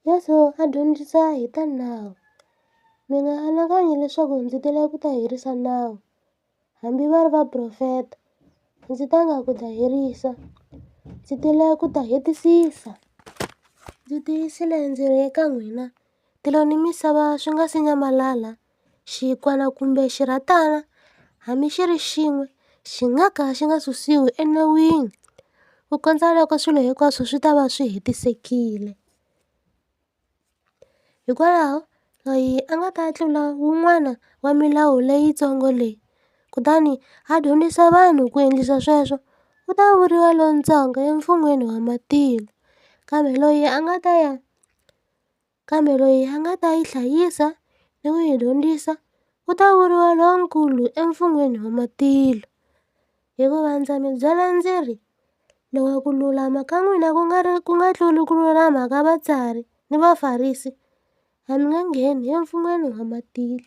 Yesu a dyondzisa hi ta nawu. Mi nga anakanyi leswaku ndzi tile ku ta herisa nawu. Hambi va ri vaprofeta, ndzi ta nga ku ta herisa. Ndzi tile ku ta hetisisa. Ndzi tiyisile ndzi ri eka n'wina, tilo ni misava swi nga si nyamalala, xikwana kumbe xirhatana, hambi xi ri xin'we, xi nga ka xi nga susiwi enawini, ku kondza loko swilo hinkwaswo swi ta va swi hetisekile. Hikwalaho loyi a nga ta tlula wun'wana wa milawu leyitsongo leyi, kutani a dyondzisa vanhu ku endlisa sweswo, u ta vuriwa lontsongo emfungweni wa matilo. Kambe loyi a nga ta yi hlayisa ni ku yi dyondzisa, u ta vuriwa lonkulu emfungweni wa matilo. Hikuva ndza mi byela ndzi ri, loko ku lulama ka n'wina ku nga tluli ku lulama ka vatsari ni vafarisi, a mi nge ngheni emfungweni wa matilo.